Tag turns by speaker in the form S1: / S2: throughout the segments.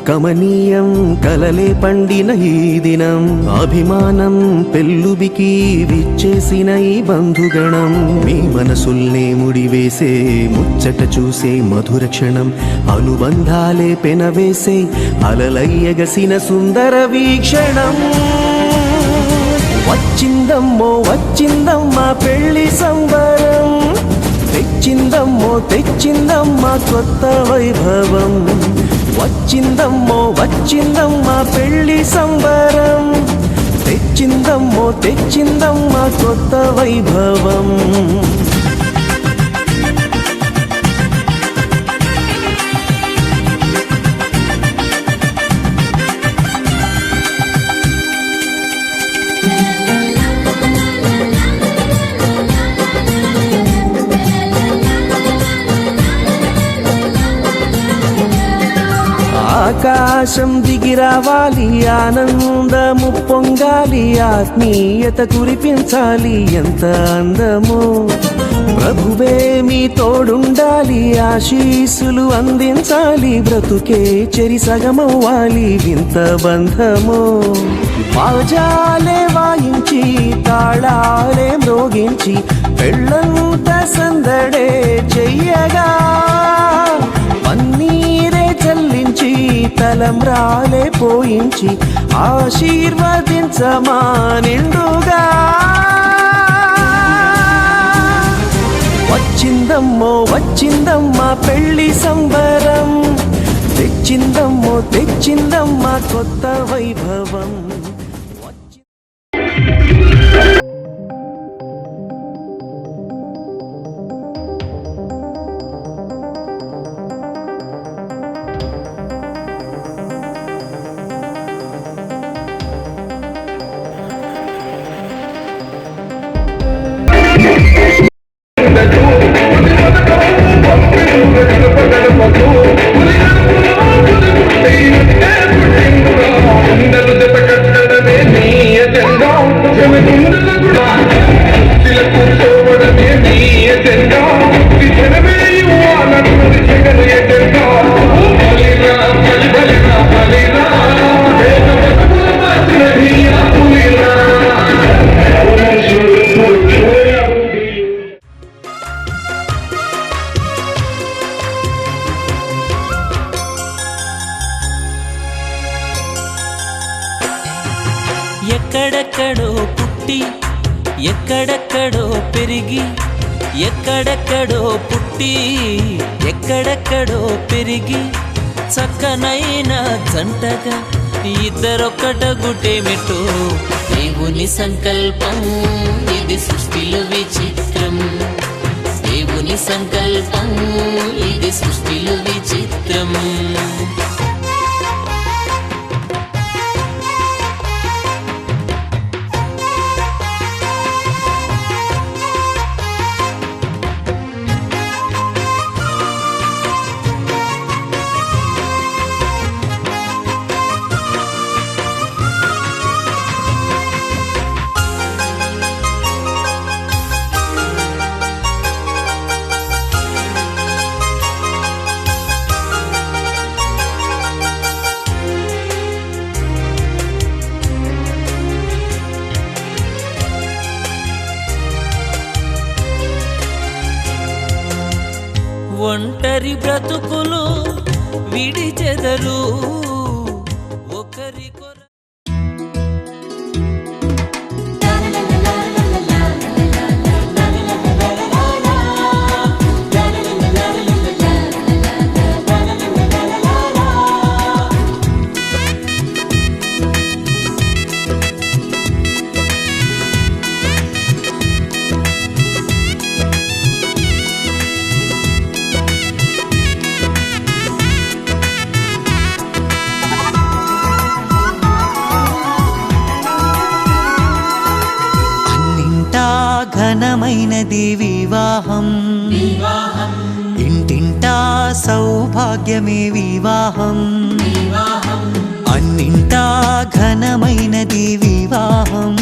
S1: కమనీయం కలలే పండిన ఈ దినం అభిమానం పెల్లుబికి విచ్చేసిన ఈ బంధుగణం మీ మనసుల్నే ముడివేసే ముచ్చట చూసే మధుర క్షణం అనుబంధాలే పెనవేసే అలలయ్యగసిన సుందర వీక్షణం వచ్చిందమ్మో వచ్చిందమ్మా పెళ్లి సంబరం తెచ్చిందమ్మో తెచ్చిందమ్మా కొత్త వైభవం వచ్చిందమ్మో వచ్చిందమ్మా పెళ్లి సంబరం తెచ్చిందమ్మో తెచ్చిందమ్మా కొత్త వైభవం ఆకాశం దిగి రావాలి ఆనందము పొంగాలి ఆత్మీయత కురిపించాలి ఎంత అందమో ప్రభువే మీ తోడుండాలి ఆశీస్సులు అందించాలి బ్రతుకే చెరి సగమవ్వాలి వింత బంధమో బాజాలే వాయించి తాళాలే మ్రోగించి పెళ్ళంత సందడే చెయ్యగా పన్నీరే చల్లించి తలంబ్రాలే పోయించి ఆశీర్వదించమా నిండుగా వచ్చిందమ్మో వచ్చిందమ్మా పెళ్లి సంబరం తెచ్చిందమ్మో తెచ్చిందమ్మా కొత్త వైభవం
S2: ఎక్కడెక్కడో పుట్టి ఎక్కడెక్కడో పెరిగి ఎక్కడెక్కడో పుట్టి ఎక్కడెక్కడో పెరిగి చక్కనైన జంటగా ఇద్దరొక్కటగుటేమిటో దేవుని సంకల్పం ఇది సృష్టిలో విచిత్రం దేవుని సంకల్పం ఇది సృష్టిలో విచిత్రం ఒంటరి బ్రతుకులు విడిచెదరు ఒకరి
S3: ఘనమైనది వివాహం ఇంటింటా సౌభాగ్యమే వివాహం అన్నింటా ఘనమైనది వివాహం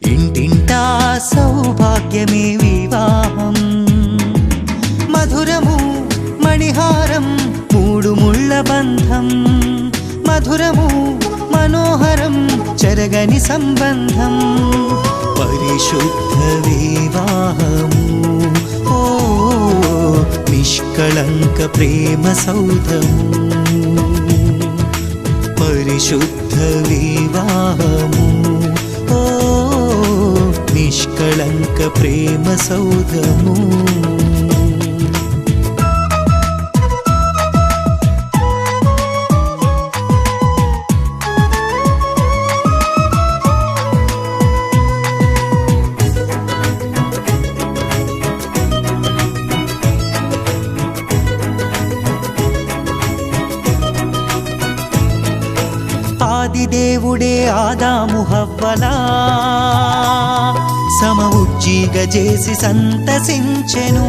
S3: ఇంటింటా సౌభాగ్యమే వివాహం మధురము మణిహారం మూడు ముళ్ళ బంధం మధురము మనోహరం చెరగని సంబంధం పరిశుద్ధ వివాహము ఓ నిష్కళంక ప్రేమ సౌధము పరిశుద్ధ వివాహము ఓ నిష్కళంక ప్రేమ సౌధము ఆదిదేవుడే ఆదాము హవ్వలా సమఉజ్జీగ చేసి సంతసించెను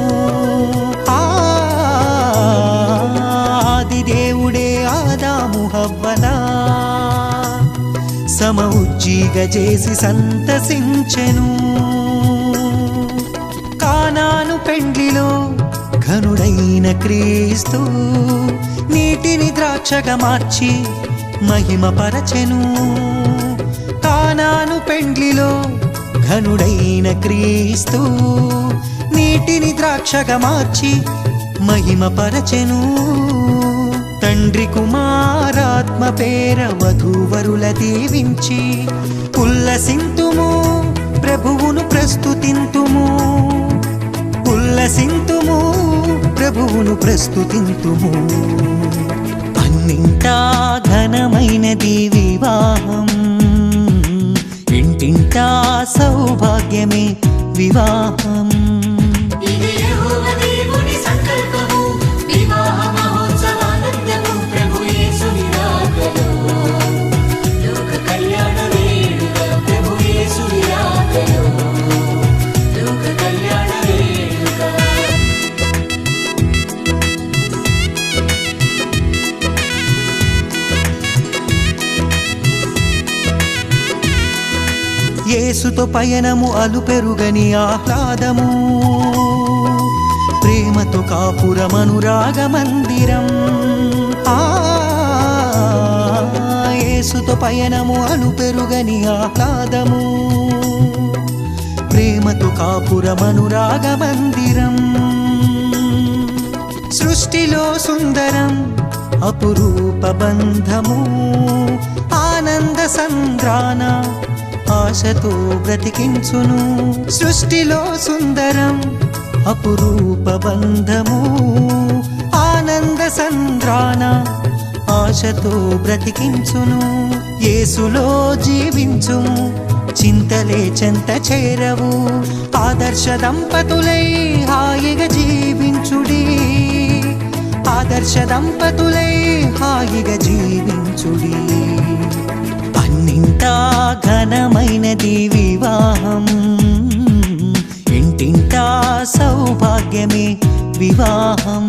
S3: ఆదిదేవుడే ఆదాము హవ్వలా సమఉజ్జీగ చేసి సంతసించెను కానాను పెండ్లిలో ఘనుడైన క్రీస్తు నీటిని ద్రాక్షగా మార్చి మహిమ పరచెను కానాను పెండ్లిలో ఘనుడైన క్రీస్తు నీటిని ద్రాక్షగా మార్చి మహిమ పరచెను తండ్రి కుమారాత్మ పేర వధూవరుల దీవించి ఉల్లసింతుము ప్రభువును ప్రస్తుతింతుము ఉల్లసింతుము ప్రభువును ప్రస్తుతింతుము అన్నింటా ఘనమైనది వివాహం ఇంటింటా సౌభాగ్యమే వివాహం
S4: ఇది యెహోవా దేవుని సంకల్పము వివాహ మహోత్సవానందము ప్రభు యేసుని రాకలో లోక కళ్యాణ వేడుక ప్రభు యేసుని రాకలో లోక కళ్యాణ వేడుక
S3: యేసుతో పయనము అలుపెరుగని ఆహ్లాదము ప్రేమతో కాపురమనురాగ మందిరం యేసుతో పయనము అలుపెరుగని ఆహ్లాదము ప్రేమతో కాపురమనురాగ మందిరం సృష్టిలో సుందరం అపురూప బంధము ఆనంద సంద్రాన ఆశతో బ్రతికించును సృష్టిలో సుందరం అపురూప బంధము ఆనంద సంద్రాన ఆశతో బ్రతికించును యేసులో జీవించుము చింతలే చెంత చేరవు ఆదర్శ దంపతులై హాయిగా జీవించుడి ఆదర్శ దంపతులై హాయిగా జీవించుడి అన్నింటా ఘనమైనది వివాహం ఇంటింటా సౌభాగ్యమే వివాహం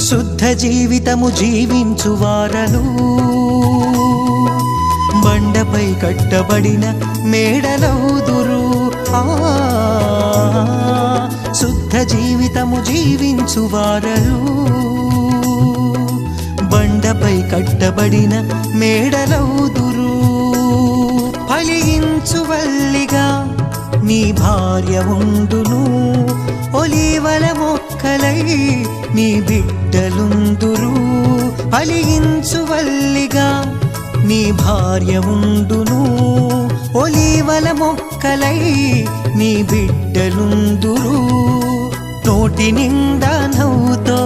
S3: శుద్ధ జీవితము జీవించు వారలు బండపై కట్టబడిన మేడలౌదురు శుద్ధ జీవితము జీవించు వారలు బండపై కట్టబడిన మేడలౌదురు ఫలించు వల్లిగా నీ భార్య ఉండును ఒలీవల మొక్కలై నీ బిడ్డలుందురు ఫలించు వల్లిగా నీ భార్య ఉండును ఒలీవల మొక్కలై నీ బిడ్డలుందురు నోటి నిండా నవ్వుతో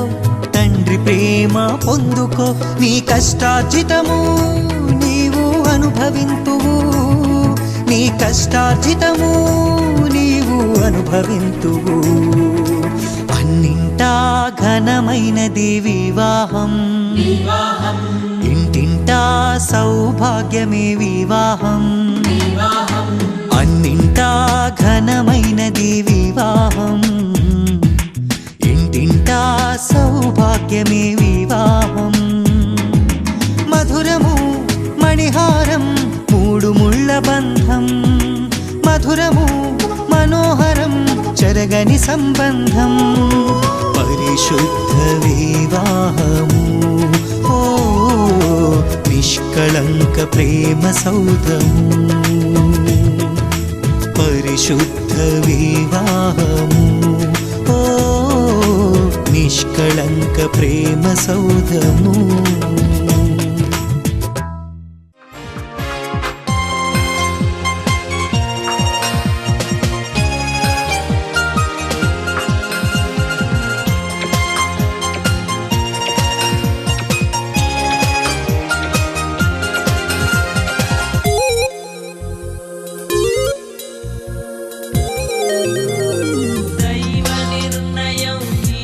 S3: తండ్రి ప్రేమ పొందుకో నీ కష్టార్జితము నీవు అనుభవింతువు నీ కష్టార్జితము నీవు అనుభవింతువు అన్నింటా ఘనమైనది వివాహం ఇంటింటా సౌభాగ్యమే వివాహం అన్నింటా ఘనమైనది వివాహం, ఇంటింటా సౌభాగ్యమే వివాహం. మధురము మణిహారం మూడు ముళ్ళ బంధం, మధురము మనోహరం చెరగని సంబంధం. పరిశుద్ధ వివాహము ఓ నిష్కళంక ప్రేమ సౌధము. పరిశుద్ధ వివాహము ఓ నిష్కళంక ప్రేమ సౌధము.
S2: దైవ నిర్ణయం ఈ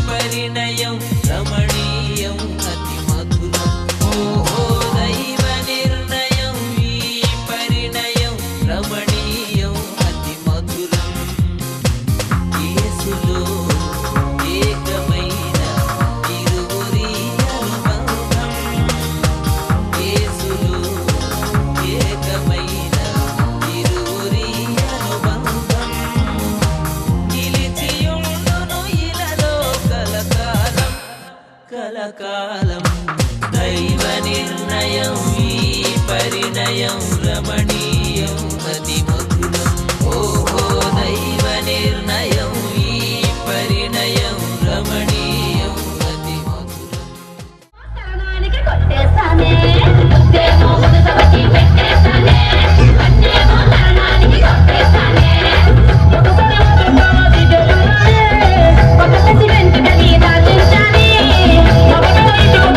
S2: పరిణయం రమణీయం అతి మధురం. ఓహో దైవ నిర్ణయం ఈ పరిణయం రమణీయం అతి మధురం. యేసులో ఏకమైన ఇరువురి అనుబంధం, యేసులో ఏకమైన ఇరువురి అనుబంధం. నిలిచియుండును ఇలలో కలకాలం కలకాలం. దైవ నిర్ణయం ఈ పరిణయం రమణీయం అతి మధురం. ఓహో దైవ నిర్ణయం ఈ పరిణయం రమణీయం అతి మధురం.
S5: శరణానికి కొట్టేస్తానే కొట్టేమో సభకి పెట్టేస్తానే కొట్టేమో శరణానికి కొట్టేస్తానే ఒక సిమెంట్ గది దాచించాలి ఒకటో ఇటు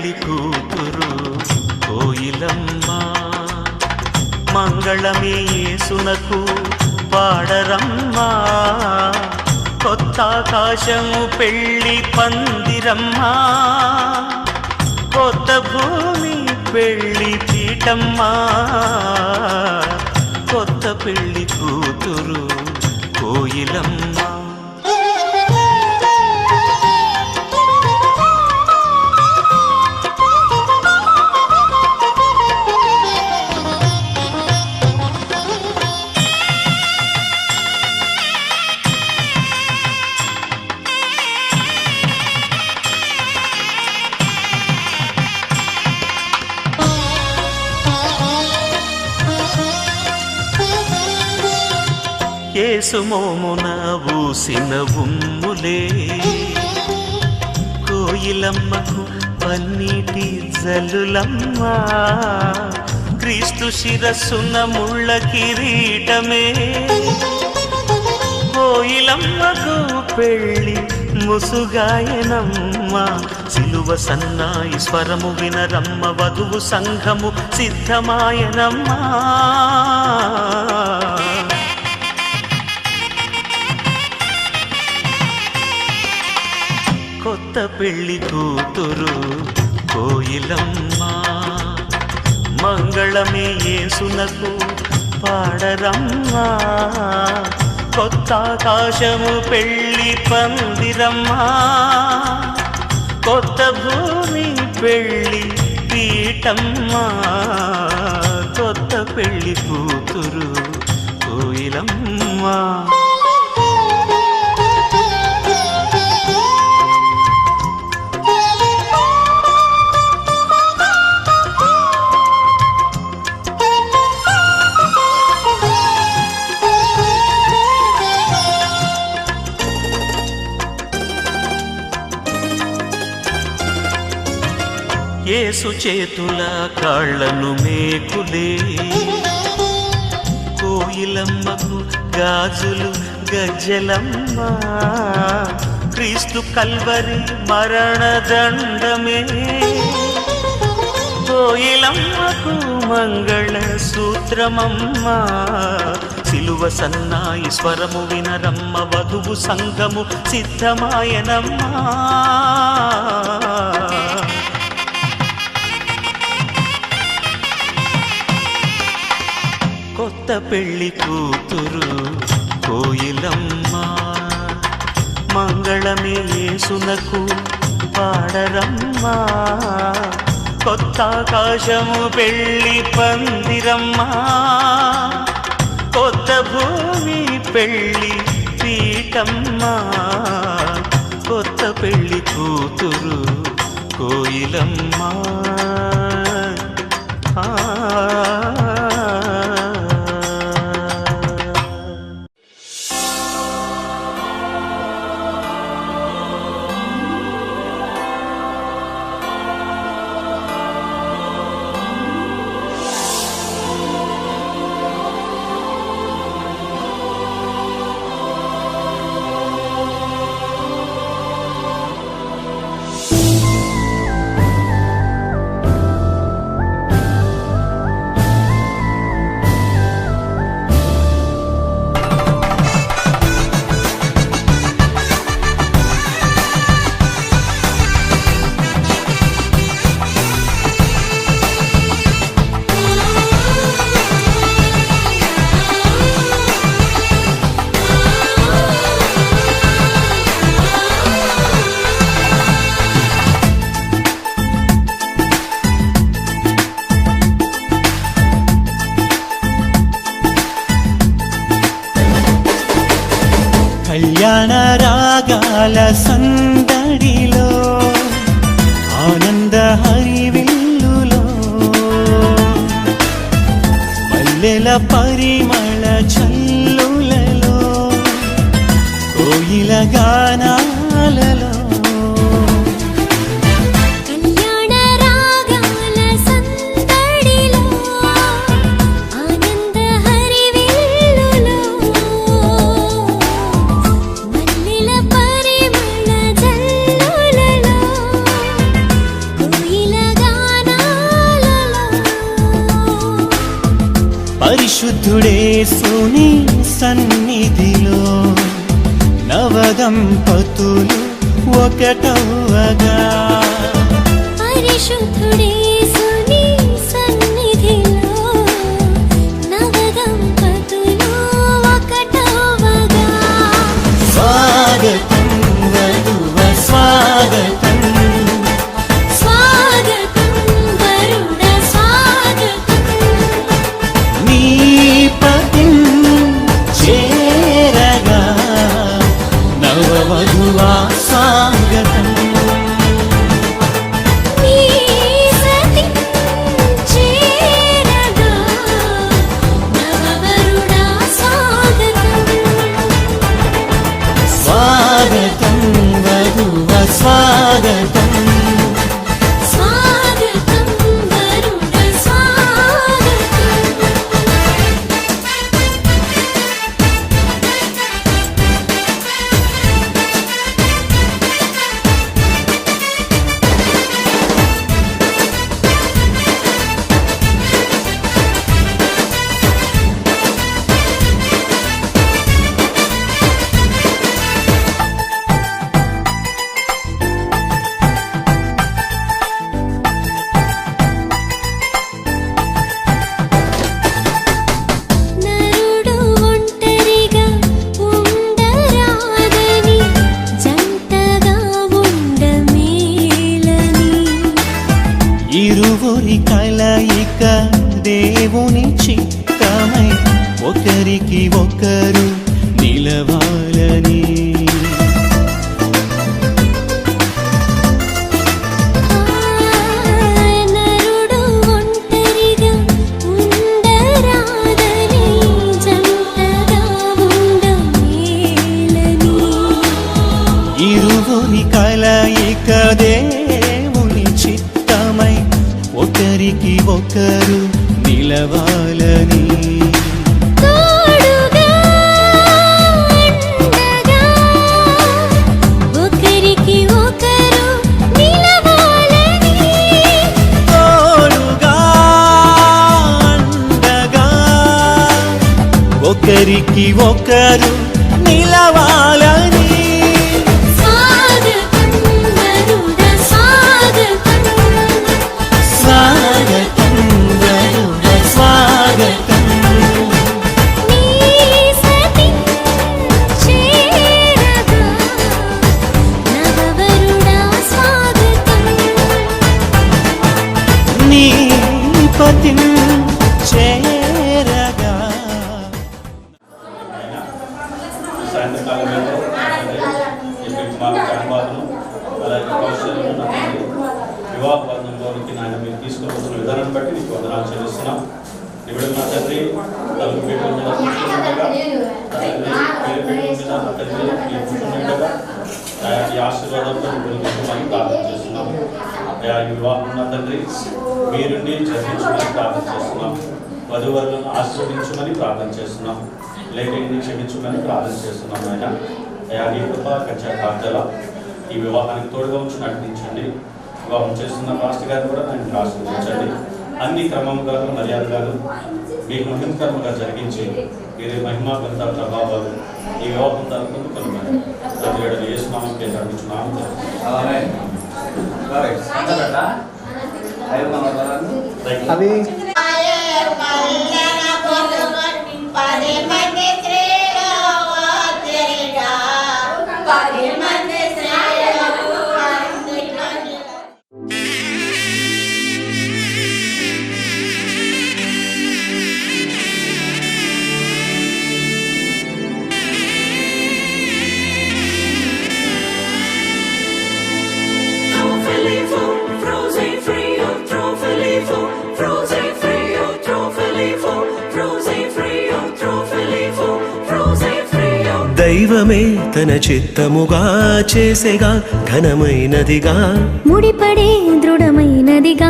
S6: పెళ్లి కూతురు కోయిలమ్మ మంగళమే యేసునకు పాడరమ్మా కొత్త ఆకాశము పెళ్లి పందిరమ్మా కొత్త భూమి పెళ్లి పీఠమ్మా కొత్త పెళ్లి కూతురు కోయిలమ్మ యేసు మోమున ఊసిన ఉమ్ములే కోయిలమ్మకు పన్నీటి జల్లులమ్మ క్రీస్తు శిరస్సున ముళ్ళ కిరీటమే కోయిలమ్మకు పెళ్ళి ముసుగాయనమ్మ సిలువ సన్నాయి స్వరము వినరమ్మ వధువు సంఘము సిద్ధమాయనమ్మ కొత్త పెళ్లి కూతురు కోయిలమ్మ మంగళమే యేసునకు పాడరమ్మా కొత్త ఆకాశము పెళ్లి పందిరమ్మా కొత్త భూమి పెళ్లి పీఠమ్మా కొత్త పెళ్లి కూతురు కోయిలమ్మ యేసు చేతుల కాళ్ళను మేకులే కోయిలమ్మకు గాజులు గజ్జలమ్మ క్రీస్తు కల్వరి మరణదండమే కోయిలమ్మకు మంగళ సూత్రమమ్మ సిలువ సన్నాయి స్వరము వినరమ్మ వధువు సంఘము సిద్ధమాయనమ్మా కొత్త పెళ్లి కూతురు కోయిలమ్మ మంగళమే యేసునకు పాడరమ్మా కొత్త ఆకాశము పెళ్లి పందిరమ్మా కొత్త భూమి పెళ్లి పీఠమ్మా కొత్త పెళ్లి కూతురు కోయిలమ్మ
S3: కళ్యాణ రాగాల సందడిలో ఆనంద హరివిల్లులో మల్లెల పరిమళ చల్లులలో కోయిల గానాలలో
S5: కోయిల
S3: పరిశుద్ధుడేసుని సన్నిధిలో నవదంపతులు ఒకటవ్వగా
S7: పరిశుద్ధుడేసుని సన్నిధిలో నవదంపతులు ఒకటవ్వగా
S3: స్వాగతం వధువ స్వాగతం
S7: స్వాగతం వరుణ స్వాగతం
S3: నీ పతిం చేరగా నవవధువా స్వాగతం
S7: నీ సతి చేరగా నవవరుణ స్వాగతం
S3: స్వాగతం వధువ స్వాగతం
S7: స్వాగతం వరుణ స్వాగతం నరుడు ఒంటరిగా ఉండరాదని జంటగా ఉండమేలని
S3: ఇరువురి కలయిక దేవుని చిత్తమై ఒకరికి ఒకరు నిలవాలని
S7: నరుడు ఒంటరిగా ఉండరాదని జంటగా ఉండమేలని
S3: ఇరువురి కలయిక దేవుని చిత్తమై ఒకరికి ఒకరు నిలవాలని
S7: తోడుగా అండగా ఒకరికి ఒకరు నిలవాలని
S3: తోడుగా అండగా ఒకరికి ఒకరు నిలవాలని
S7: స్వాగతం వరుణ స్వాగతం
S3: స్వాగతం వరుణ స్వాగతం
S7: నీ సతి చేరగా నవవరుణ స్వాగతం
S3: నీ పతిం చేరగా
S8: సాయంత్రకాలం వేళలో ఇక్కడికి మాకు అనువాదం అలాగే కౌశల్యం వివాహ బంధంలోనికి నాయన మీరు తీసుకొని వచ్చిన విధానం బట్టి నీకు వందనాలు చెల్లిస్తున్నాం ఇప్పుడు నా తండ్రి తలుపు పెట్టు మీద కూర్చుండగా ఈ ఆశీర్వాదంతో మనం ప్రార్థన చేస్తున్నాం అయా ఈ వివాహం ఉన్న తండ్రి మీరుండి జరిగించమని ప్రార్థన చేస్తున్నాం వధువరులను ఆశీర్వదించమని ప్రార్థన చేస్తున్నాం లేఖని క్షమించమని ప్రార్థన చేస్తున్నాం ఆయన అయా నీ కృప కంచె కాపుదల ఈ వివాహానికి తోడుగా ఉంచి నడిపించండి వివాహం చేస్తున్న మాస్టర్ గారిని కూడా ఆయన ఆశీర్వదించండి అన్ని క్రమంగాను మర్యాదగాను మీకు మహిమకరంగా జరిగించి మీరే మహిమా గంధ ప్రభావాలు ఈ వివాహం తరపున కలుగుతాయి ప్రతి ఏడు వేసునామం కేటాయించున్నాము
S3: అవి
S1: దైవమే తన చిత్తముగా చేసేగా ఘనమైనదిగా
S7: ముడిపడే దృఢమైనదిగా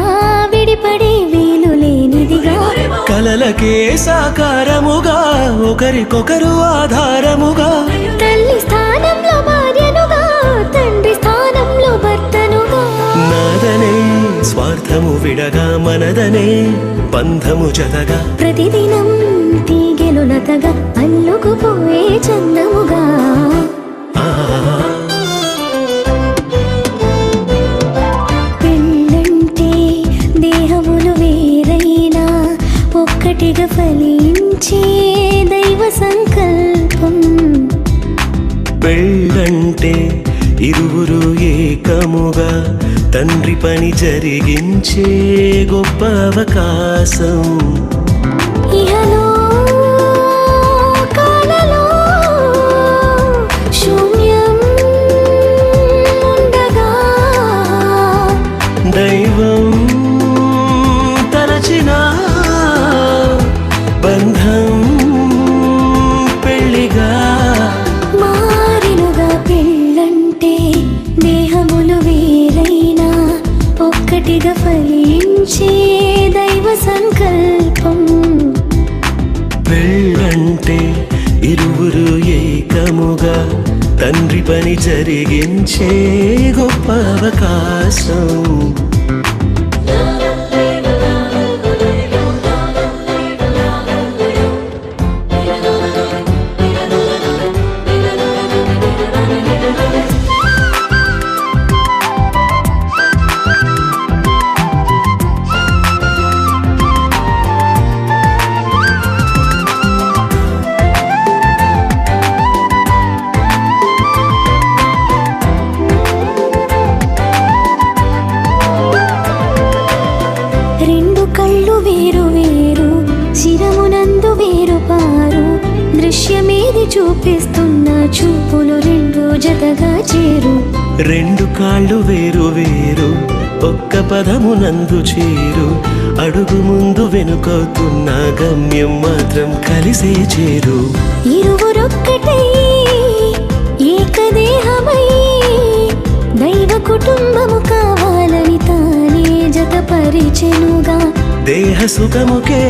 S7: విడిపడే వీలు లేనిదిగా
S1: కలలకే సాకారముగా ఒకరికొకరు ఆధారముగా
S7: తల్లి స్థానంలో భార్యనుగా తండ్రి స్థానంలో భర్తనుగా
S1: నాదనే స్వార్థము విడగా మనదనే బంధము జతగా
S7: ప్రతిదినం తీగ లతగా అల్లుకుపోయే చందముగా. పెళ్ళంటే దేహములు వేరైనా ఒక్కటిగా ఫలించే దైవ సంకల్పం.
S1: పెళ్ళంటే ఇరువురు ఏకముగా తండ్రి పని జరిగించే గొప్ప అవకాశం.
S7: ఇహలో కాలలో శూన్యం ఉండగా
S1: దైవం తలచిన బంధం పెళ్లిగా
S7: మారినుగా. పెళ్ళంటే దేహములు వేరైనా ఒక్కటిగా ఫలించే దైవ సంకల్పం.
S1: పెళ్ళంటే ఇరువురు ఏకముగా తండ్రి పని జరిగించే గొప్ప అవకాశం.
S7: రెండు కళ్ళు వేరు వేరు శిరమునందు వేరు పారు దృశ్యమేది చూపిస్తున్న చూపులు రెండు జతగా చేరు.
S1: రెండు కాళ్ళు వేరు వేరు ఒక్క పదమునందు చేరు అడుగు ముందు వెనుకవుతున్న గమ్యం మాత్రం కలిసే చేరు.
S7: ఇరువురొక్కటై ఏకదేహమై దైవ కుటుంబము కావాలని తానే జతపరిచెనుగా.
S1: దేహ సుఖముకే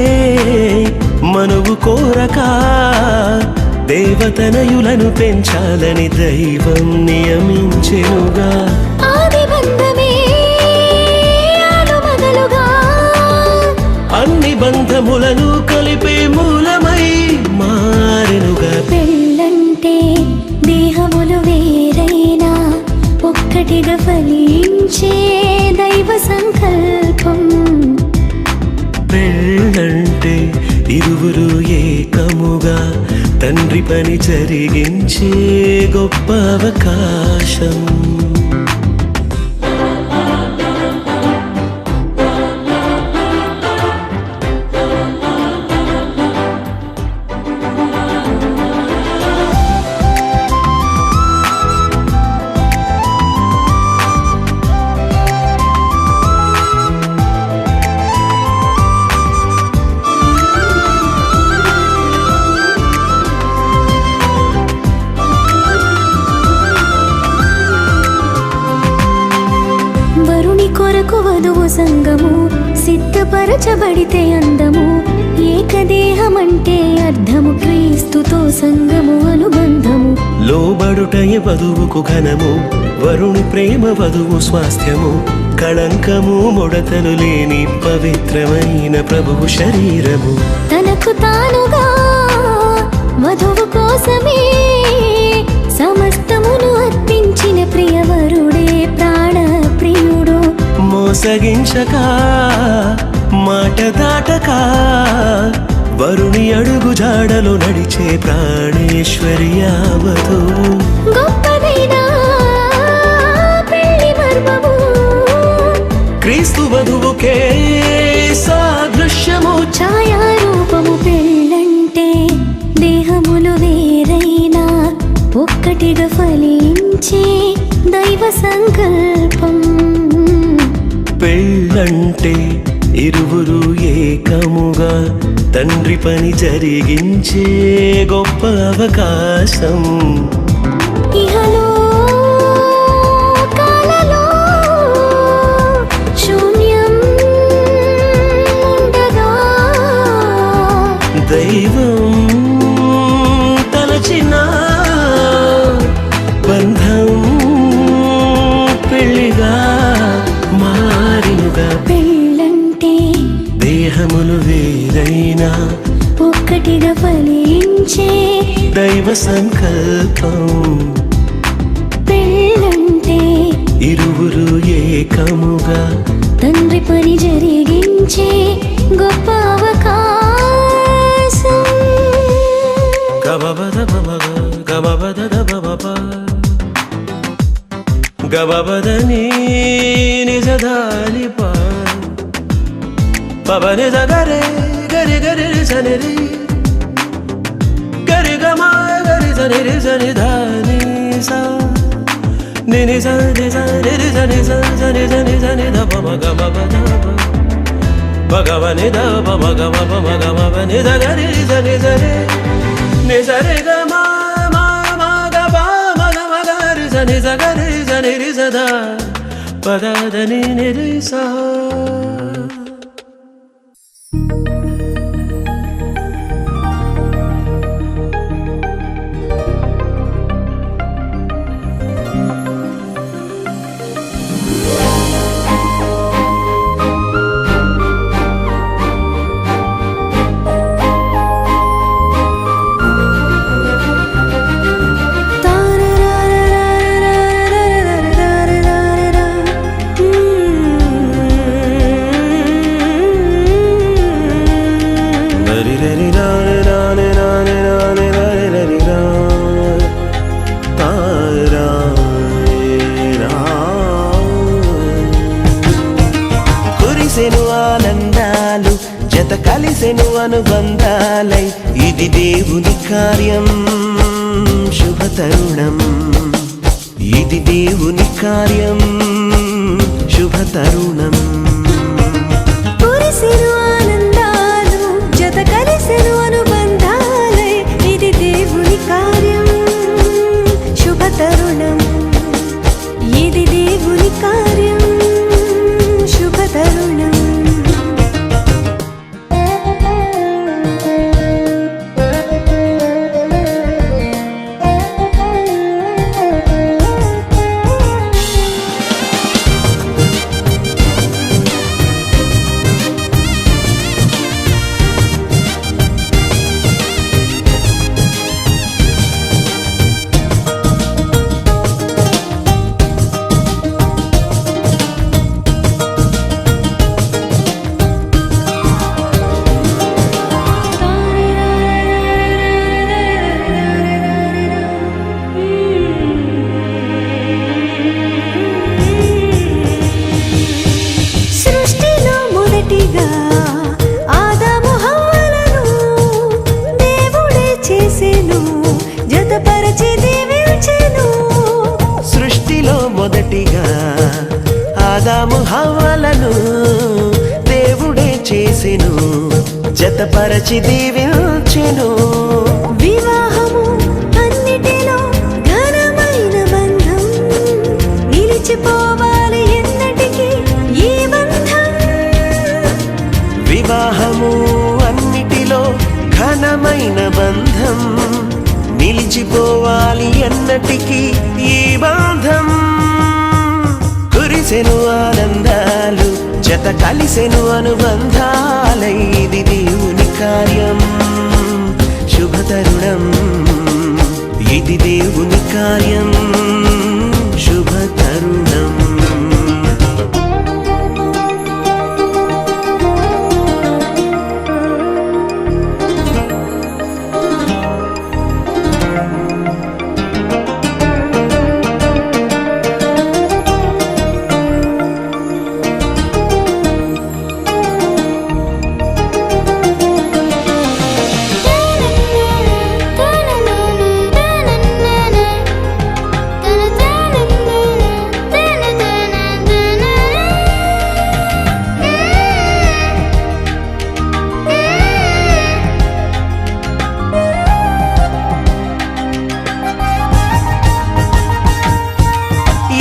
S1: మనువు కోరక దేవతనయులను పెంచాలని దైవం నియమించెనుగా.
S7: ఆది బంధమే ఆలుమగలుగా
S1: అన్ని బంధములను కలిపే మూలమై మారెనుగా.
S7: పెళ్ళంటే దేహములు వేరైనా ఒక్కటిగా ఫలించే దైవ సంకల్పం.
S1: పెళ్ళంటే ఇరువురు ఏకముగా తండ్రి పని జరిగించే గొప్ప అవకాశం.
S7: వరుని కొరకు వధువు సంగము సిద్ధపరచబడితే అందము. ఏకదేహమంటే అర్థము క్రీస్తుతో సంగము అనుబంధము.
S1: లోబడుటయే వధువుకు ఘనము వరుని ప్రేమ వధువు స్వాస్థ్యము. కళంకము ముడతలు లేని పవిత్రమైన ప్రభువు శరీరము.
S7: తనకు తానుగా వధువు కోసమే సమస్తమును అర్పించిన ప్రియవరుడే ప్రాణ ప్రియుడు.
S1: మోసగించక మాట దాటక వరుని అడుగు జాడలో నడిచే ప్రాణేశ్వర్యావధు.
S7: గొప్పదైన పెళ్లి మర్మము
S1: క్రీస్తు వధువుకే సాదృశ్యము.
S7: ఛాయారూపము. పెళ్ళంటే దేహములు వేరైనా ఒక్కటిగా ఫలించే దైవ సంకల్పం.
S1: పెళ్ళంటే ఇరువురు ఏకముగా తండ్రి పని జరిగించే గొప్ప అవకాశం.
S7: ఇహలో కాలలో శూన్యం ఉండగా
S1: దైవం తలచిన బంధం పెళ్లిగా మారినుగా.
S7: పెళ్ళంటే
S1: దేహములు వేరైనా
S7: ఒక్క ఒక్కటిగా ఫలించే
S1: దైవ సంకల్పం
S7: పెళ్ళంటే
S1: ఇరువురు ఏకముగా
S7: తండ్రి పని జరిగించే గొప్ప అవకాశం.
S1: గబబద బబగ గబబద దబబబ గబబదని నిజదాలి పా పవని జగరే గరి గరి సనిరి గరి గమా గరి సనిరి సనిధాని సా నిని సని సని సని సని సని సని దబ గబబద భగవని దబ మగమ మగమని జగరి సని సని నిజరి గమా మా మగ మగమ గరి సని సగరి సని రి సదా పదని నిరి సా. కురిసెను ఆనందాలు జత కలిసెను అనుబంధాలై ఇది దేవుని కార్యం శుభ తరుణం ఇది దేవుని కార్యం శుభ తరుణం.
S7: కురిసెను ఆనందాలు జత కలిసెను అనుబంధాలై ఇది దేవుని కార్యం శుభ తరుణం ఇది దేవుని కార్యం శుభ తరుణం. సృష్టిలో మొదటిగా ఆదాము హవ్వలను దేవుడే చేసెను జతపరచి దీవించెను.
S1: సృష్టిలో మొదటిగా ఆదాము హవ్వలను దేవుడే చేసెను జతపరచి దీవించెను.
S7: వివాహము అన్నిటిలో ఘనమైన బంధం నిలిచిపోవాలి ఎన్నటికీ ఈ బంధం.
S1: వివాహము అన్నిటిలో ఘనమైన బంధం నిలిచిపోవాలి ఎన్నటికీ ఈ బంధం. కురిసెను ఆనందాలు జత కలిసెను అనుబంధాలై ఇది దేవుని కార్యం శుభ తరుణం ఇది దేవుని కార్యం శుభ తరుణం.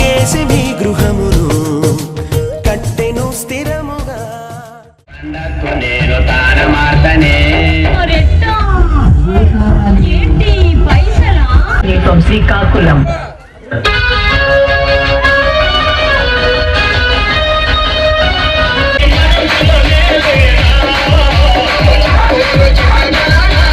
S1: యేసుని గృహమును కట్టెను స్థిరముగా.
S9: నేను తాను మాతనే
S5: ఏంటి పైసలా
S9: దీపం శ్రీకాకుళం
S4: Thank you.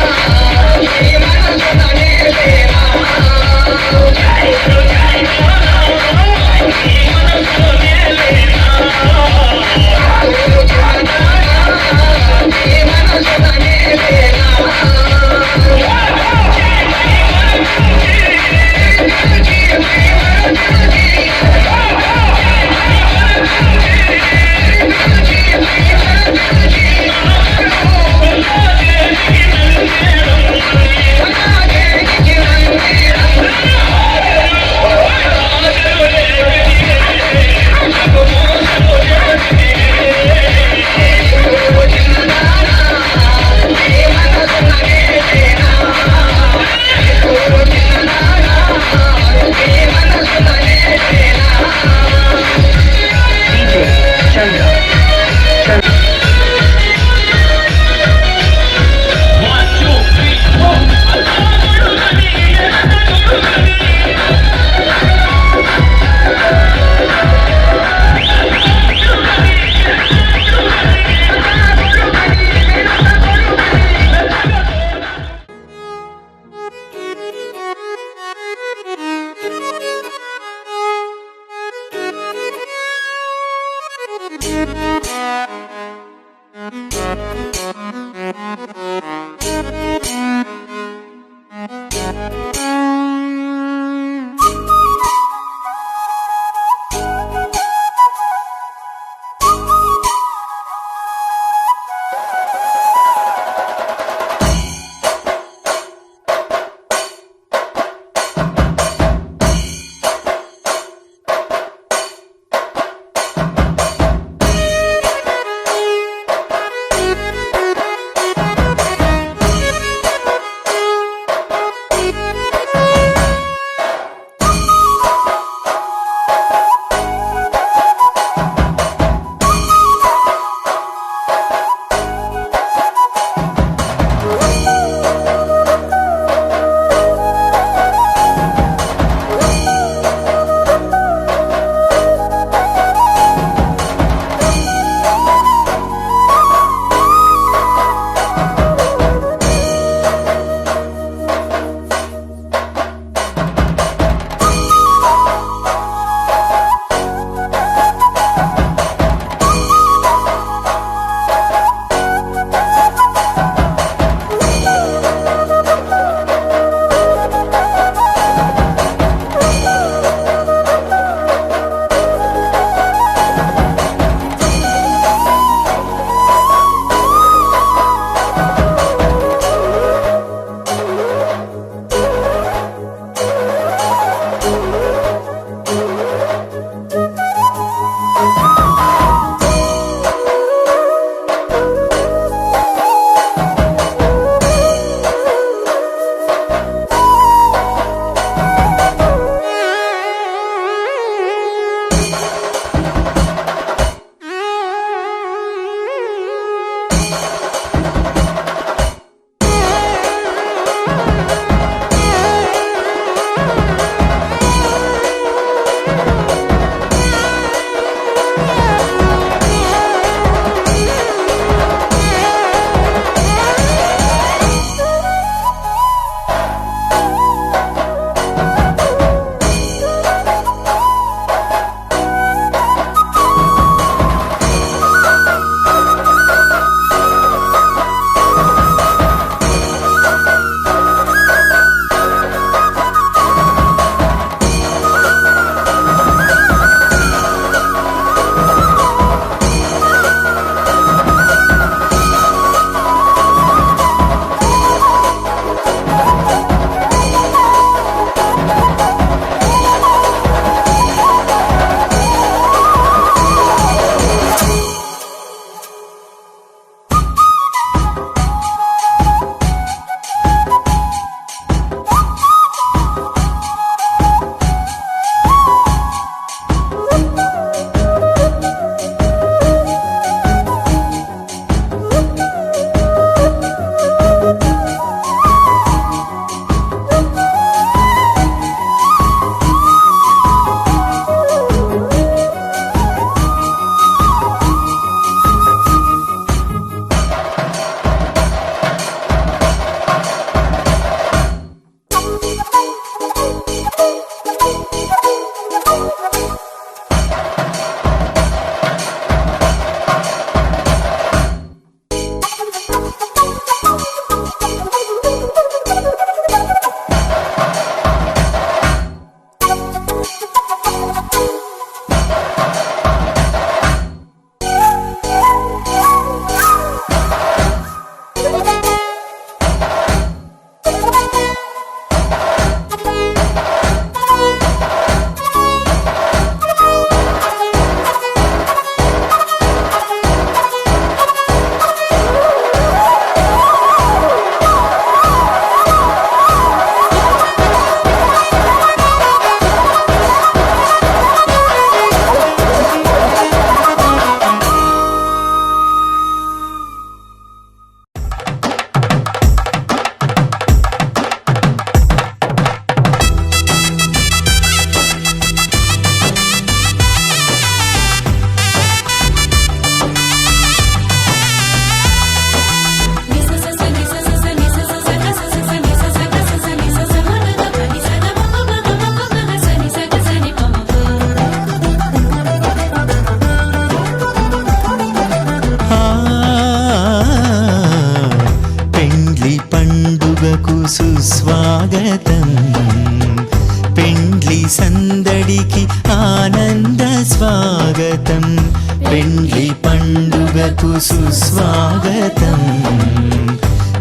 S3: స్వాగతం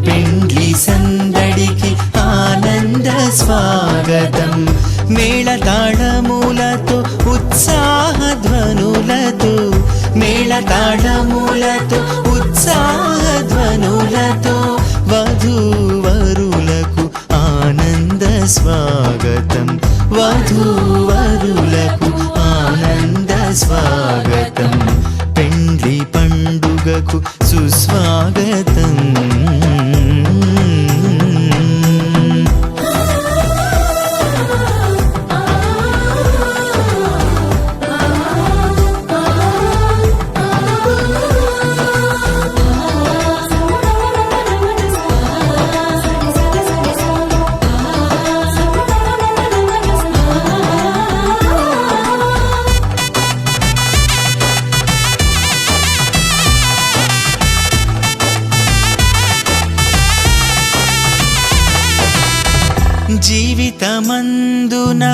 S3: పెండ్లి సందడికి ఆనంద స్వాగతం మేళతాళములతో ఉత్సాహ ధ్వనులతో మేళతాళములతో ఉత్సాహ ధ్వనులతో వధూవరులకు ఆనంద స్వాగతం వధూవరులకు ఆనంద స్వాగతం పెండ్లి పండుగకు సుస్వాగతం జీవితమందున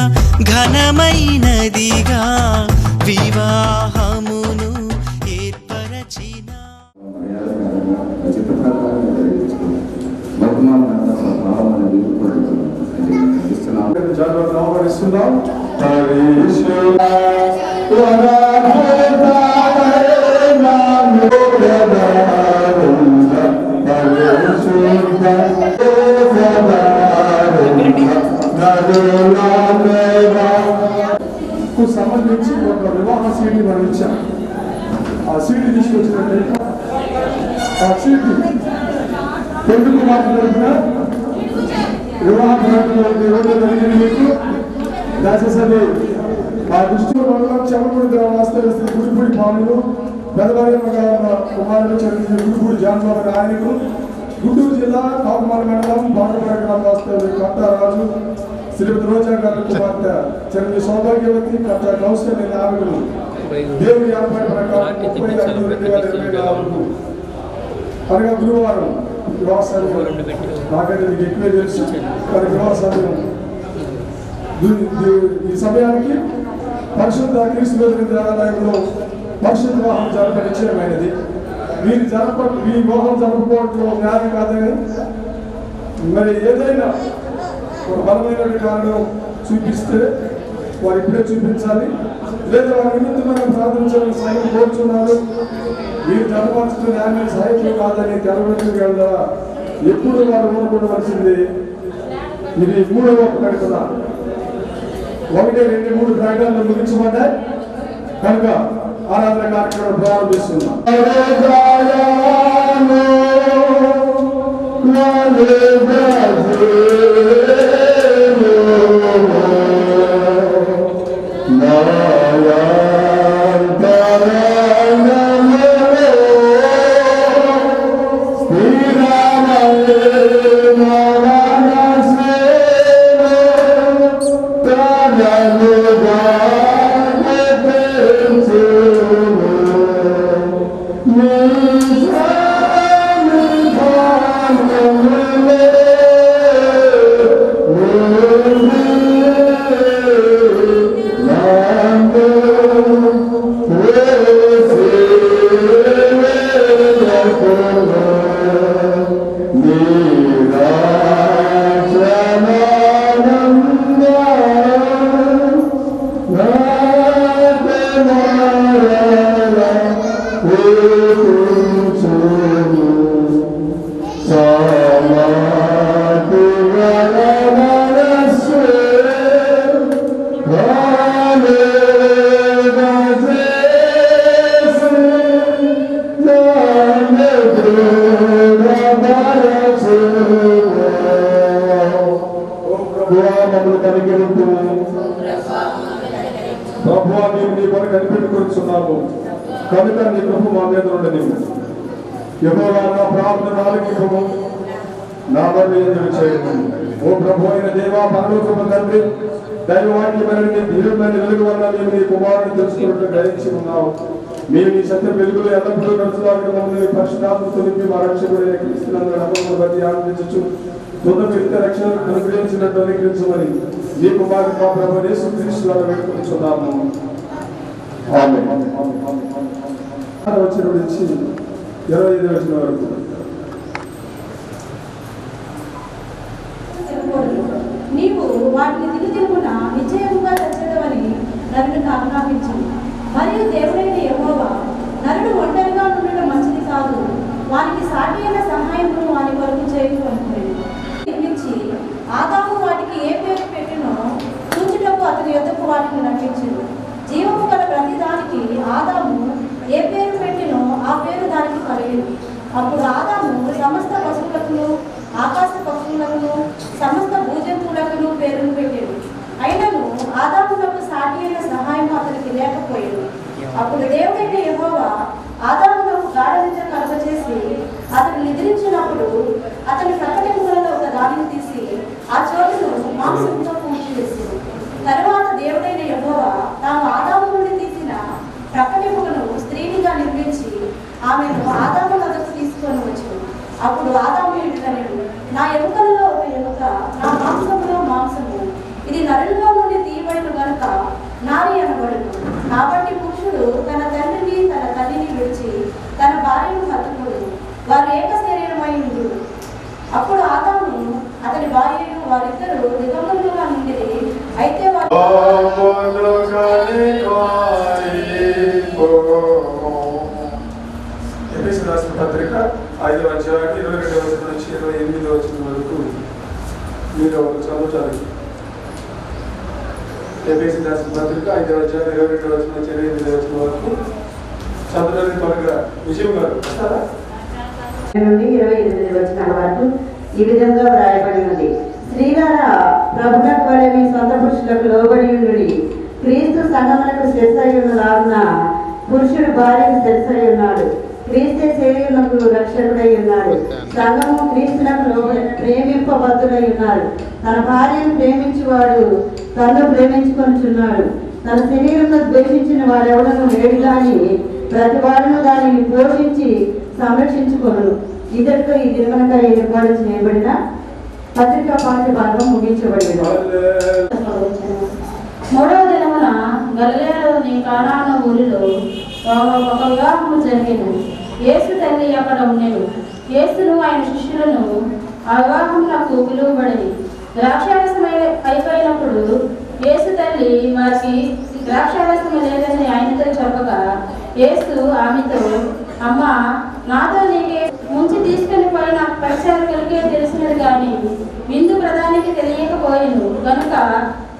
S3: ఘనమైనదిగా వివాహమును ఏర్పరచిన
S10: సంబంధించి ఒక వివాహ సీడీ మనం ఇచ్చాం. ఆ సీడీ తీసుకొచ్చినట్లయితే ఆ సీడీ పెళ్లి కుమార్తె తరఫున వివాహ జరిగింది మీకు దయచేసి ఆ దృష్టిలో మండలం చెమపూడి గ్రామ వాస్తవ్యస్థితి గుడిపూడి పాములు పెదవారియమ్మ గారు కుమారుడు చెందిన గుడిపూడి జాన్బాబు ఆయనకు గుంటూరు జిల్లా కాకుమాల మండలం బాటపడ గ్రామ వాస్తవ్య కట్టారాజు శ్రీమతి రోజా గారి కుమార్తె చెందిన సౌభాగ్యవతి కట్ట కౌశల్య నాయకులు దేవుని ఏర్పాటు ప్రకారం 35/2/2024 అనగా గురువారం వివాహ సమయం నాకైతే మీకు ఎక్కువే తెలుసు కానీ వివాహ సమయం ఈ సమయానికి పరిశుద్ధ క్రీస్తు దేవాలయంలో పరిశుద్ధ వివాహం జరప నిశ్చయమైనది. మీరు మీ వివాహం జరపకపోవడం న్యాయం కాదని మరి ఏదైనా ఒక బలమైన కారణం చూపిస్తే వారు ఇప్పుడే చూపించాలి, లేదా వారి నిమిత్తమైన ప్రార్థించాలని సహాయం కోరుతున్నారు. మీరు జరపవలసిన న్యాయం సహాయం కాదని తెరవెళ్ళ ఎప్పుడు వారు ఊరుకోవలసింది. ఇది 3వ ప్రకటన 1, 2, 3 ప్రకటనలు ముగించబడ్డాయి కనుక ఆరాధన కార్యక్రమం ప్రారంభిస్తున్నాం. ప్రభువా మేము నీ కొరకు కనిపెట్టుకొచ్చున్నాము కనుక నీ కృప మా మీద ఉండని. యెహోవా నా ప్రార్థన ఆలకించుము, నా బలి చేయండి. ఓ ప్రభు అయిన దేవా పరలోకపు తండ్రి, దైవవాక్యమైన నీ దివ్యమైన వెలుగు వల్ల మేము నీ కుమారుని తెలుసుకున్నట్టు గ్రహించి ఉన్నావు. మేము ఈ సత్య వెలుగులో ఎల్లప్పుడూ నడుచులాగా మమ్మల్ని పరిశుద్ధాత్మతో నింపి మా రక్షకుడైన క్రీస్తునందు నమ్మకమును బట్టి ఆనందించు తొందర రక్షణకు అనుగ్రహించినట్టు అనుగ్రహించమని నీ కుమారుడు మా ప్రభు యేసుక్రీస్తు ద్వారా వేడుకొనుచున్నాము. వచ్చినప్పుడు ఇచ్చి 25 వచ్చిన వరకు.
S5: నీవు వాటిని దిగుతిరుగున నిశ్చయముగా తెచ్చేదవని నరుని ఆజ్ఞాపించింది. మరియు దేవుడైన యెహోవా నరుడు ఒంటరిగా ఉండడం మంచిది కాదు, వానికి సాటి అయిన సహాయమును వాని కొరకు చేయు అనుకునేది. నిర్మించి ఆదాము వాటికి ఏ పేరు పెట్టినో చూచుటకు అతని యొద్దకు వాటిని నటించింది. జీవము గల ప్రతి దానికి ఆదాము ఏ పేరు పెట్టినో ఆ పేరు దానికి కలిగింది. అప్పుడు ఆదాము సమస్త పశువులకు, ఆకాశ పక్షులకు, సమస్త భూజంతువులకు పేరును పెట్టాడు. అయినను ఆదామునకు సాటి అయిన సహాయం అతనికి లేకపోయింది. అప్పుడు దేవుడైన యెహోవా ఆదామునకు గాఢ నిద్ర కలుగజేసి అతను నిద్రించినప్పుడు అతని ప్రకటనలలో ఒక దానిని తీసి ఆ చోటును మాంసంతో పూడ్చివేసింది. తరువాత దేవుడైన యెహోవా తాను ఆదాము నుండి తీసిన ప్రకటనను స్త్రీనిగా నిర్మించి ఆమెను ఆదాము వద్దకు తీసుకొని వచ్చాడు. అప్పుడు ఆదాము ఇట్లనెను, నా ఎముకలలో ఒక ఎముక, నా మాంసములో మాంసము, ఇది నరులలో నుండి తీయబడిన గనుక నారి అనబడును. కాబట్టి పురుషుడు తన తండ్రిని తన తల్లిని విడిచి తన భార్యను హత్తుకుడు, వారు ఏక శరీరమై ఉండును. అప్పుడు ఆదాము అతని భార్యను వారిద్దరూ దిగంబరులుగా నుండిరి. అయితే వారు
S10: ఎఫెసీయులకు రాసిన పత్రిక 5వ అధ్యాయం 22వ వచనం నుంచి 28వ వచనం వరకు మీరు చదువుతారు. ఎఫెసీయులకు రాసిన పత్రిక 5వ అధ్యాయం 22వ వచనం నుంచి 28వ వచనం వరకు చదవడానికి త్వరగా విజయం గారు వస్తారా?
S11: నుండి 28 వచనాల వరకు ఈ విధంగా వ్రాయబడినది. స్త్రీలారా, ప్రభువునకు వలె మీ సొంత పురుషులకు లోబడి ఉండుడి. క్రీస్తు సంఘమునకు శిరస్సై ఉన్నలాగున పురుషుడు భార్యకు శిరస్సై ఉన్నాడు. క్రీస్తే శరీరమునకు రక్షకుడై ఉన్నాడు. సంఘము క్రీస్తునకు లోబడి ప్రేమింపబద్ధుడై ఉన్నారు. తన భార్యను ప్రేమించువాడు తను ప్రేమించుకొనుచున్నాడు. తన శరీరంలో ద్వేషించిన వాడెవడను లేడు గాని ప్రతి వాడును దానిని పోషించి సంరక్షించుకొను. ఇతరుతో ఈ దినమనగా ఏర్పాటు చేయబడిన పత్రికా పాఠ్య భాగం ముగించబడింది.
S5: 3వ దినమున గలిలయలోని కానాను ఊరిలో ఒక వివాహము జరిగెను. యేసు తల్లి అక్కడ ఉండెను. యేసును ఆయన శిష్యులను ఆ వివాహమునకు పిలువబడింది. ద్రాక్షారసం అయిపోయినప్పుడు యేసు తల్లి వారికి ద్రాక్షారసం లేదని ఆయనతో చెప్పగా యేసు ఆమెతో, అమ్మా, నాతో నీకే ముంచి తీసుకుని పోయిన పరిచారకులకే తెలిసినది కానీ విందు ప్రధానికి తెలియకపోయాను కనుక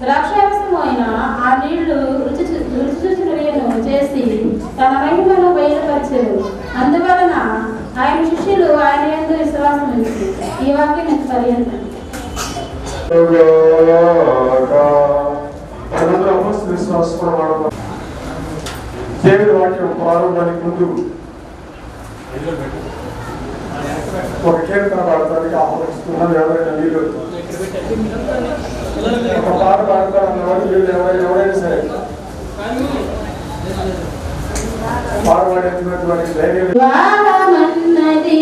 S5: ద్రాక్షారసము అయిన ఆ నీళ్లు రుచి చూచినను చేసి తన మహిమను బయలుపరిచారు. అందువలన ఆయన శిష్యులు ఆయన యందు విశ్వాసం ఉంచి ఈ వాక్యం పర్యంతం.
S10: దేవుడి వాక్యం ప్రారంభానికి ముందు ఒక కీర్తన పాడటానికి ఆహ్వానిస్తున్నాను. ఎవరైనా వీళ్ళు ఒక పాట పాడతారన్న వాళ్ళు వీళ్ళు ఎవరైనా సరే పాడబడేటువంటి ధైర్యం.
S5: వివాహమన్నది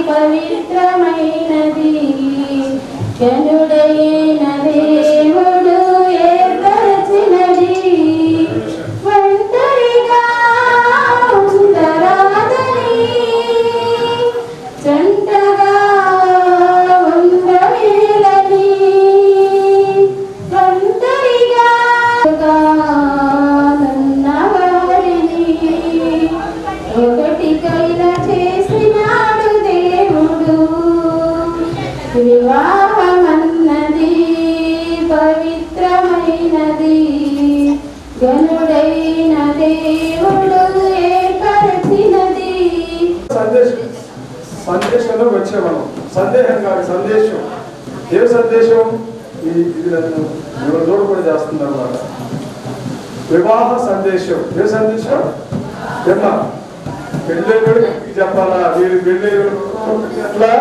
S5: పవిత్రమైనది, గనుడైన దేవుడు ఏర్పరచినది. ఒంటరిగా ఉండరాదని, జంటగా ఉండమేలని, ఒంటరిగా ఉన్నవారిని ఒకటికైనా చేసినాడు దేవుడు. వివాహమన్నది పవిత్రమైనది, గనుడైన దేవుడు ఏర్పరచినది.
S10: సందేశంలో వచ్చే మనం సందేహం కాదు, సందేశం. ఏ సందేశం? ఇది నన్ను నోటు కూడా చేస్తుంది అన్నమాట. వివాహ సందేశం. ఏ సందేశం? ఎట్లా పెళ్ళేవాడు చెప్పాలా? వీరు పెళ్ళేవాడు ఎట్లా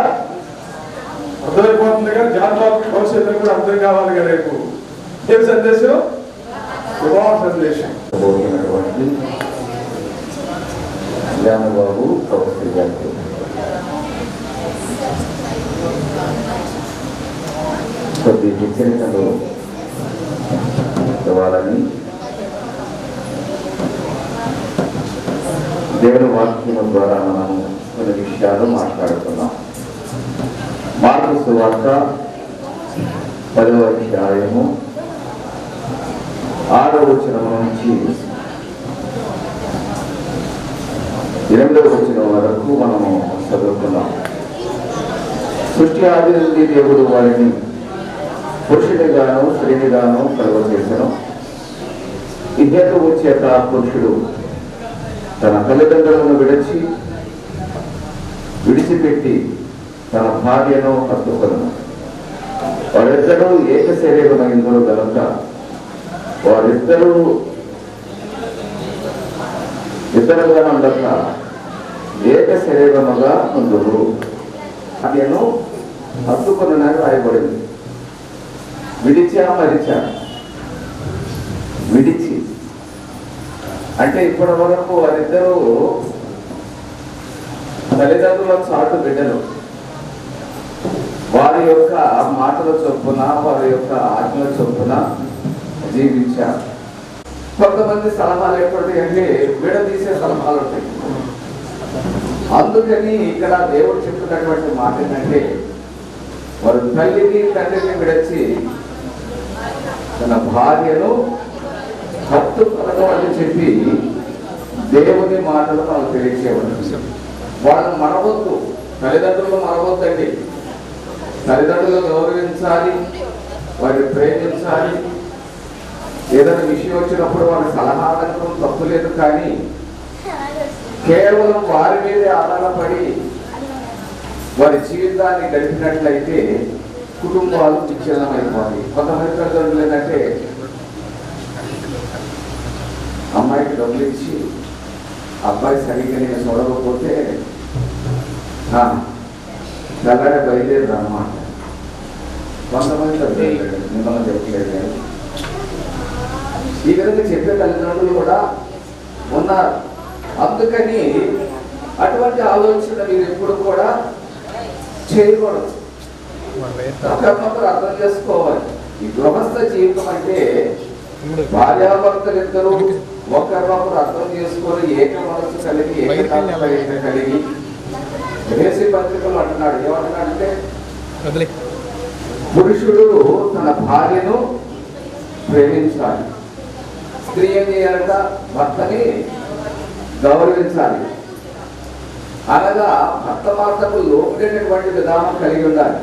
S10: అర్థమైపోతుంది కానీ జాతర భవిష్యత్తు కూడా అర్థం కావాలి కదా. రేపు ఏం సందేశం? వివాహ సందేశం.
S12: బాబు కౌశల్ గారికి కొద్ది హెచ్చరికలు ఇవ్వాలని దేవుని వాక్యం ద్వారా మనము కొన్ని విషయాలు మాట్లాడుతున్నాం. మార్కు సువార్త 10వ అధ్యాయము 6వ వచనం నుంచి 8వ వచనం వరకు మనము చదువుకున్నాం. సృష్టి ఆది నుండి దేవుడు వారిని పురుషుడిగాను స్త్రీనిగాను కలుగజేసెను. ఈ హేతువు చేత పురుషుడు తన తల్లిదండ్రులను విడిచిపెట్టి తన భార్యను హత్తుకొను. వారిద్దరూ ఏక శరీరమైందో గనుక వారిద్దరూ ఇద్దరుగా ఉండక ఏక శరీరముగా ఉందురు. భార్యను హత్తుకొనునని రాయబడింది. విడిచి అంటే ఇప్పటి వరకు వారిద్దరూ తల్లిదండ్రుల చాటు బిడ్డలు. వారి యొక్క మాటల చొప్పున వారి యొక్క ఆజ్ఞల చొప్పున జీవించారు. కొంతమంది సలహాలు ఎటువంటి అంటే విడదీసే సలహాలు ఉంటాయి. అందుకని ఇక్కడ దేవుడు చెప్తున్నటువంటి మాట ఏంటంటే వారు తల్లిని తండ్రిని విడచి తన భార్యను హత్తుకొనను అని చెప్పి దేవుని మాటలు మనకు తెలియచేయవద్దు. వాళ్ళని మనవద్దు, తల్లిదండ్రులు మనవద్దండి. తల్లిదండ్రులను గౌరవించాలి, వారిని ప్రేమించాలి. ఏదైనా విషయం వచ్చినప్పుడు వారి సలహాలకు తప్పు లేదు, కానీ కేవలం వారి మీదే ఆధారపడి వారి జీవితాన్ని గడిపినట్లయితే కుటుంబాలు విచ్ఛిన్నమైపోవాలి. కొంతమంది తల్లిదండ్రులు ఏంటంటే అమ్మాయికి డబ్బులు ఇచ్చి అబ్బాయి సరిగ్గా నేను చూడకపోతే తెల్లడే బయలుదేరు అన్నమాట. కొంతమంది తల్లిదండ్రులు మిమ్మల్ని చెప్పలేదు. ఈ విధంగా చెప్పే తల్లిదండ్రులు కూడా ఉన్నారు. అందుకని అటువంటి ఆలోచన మీరు ఎప్పుడు కూడా చేయకూడదు. ఒకరినొకరు అర్థం చేసుకోవాలి. ఈ గృహస్థ జీవితం అంటే భార్యాభర్తలు ఇద్దరు ఒకరినొకరు అర్థం చేసుకొని ఏక మనసు కలిగి ఏకతాత్పర్యత కలిగి దేశీ పత్రికలు అంటున్నాడు. ఏమంటున్నాడంటే పురుషుడు తన భార్యను ప్రేమించాలి, స్త్రీ ఏం చేయాలంట భర్తని గౌరవించాలి. అనగా భర్త మాటకు లోపడేటటువంటి విధానం కలిగి ఉండాలి.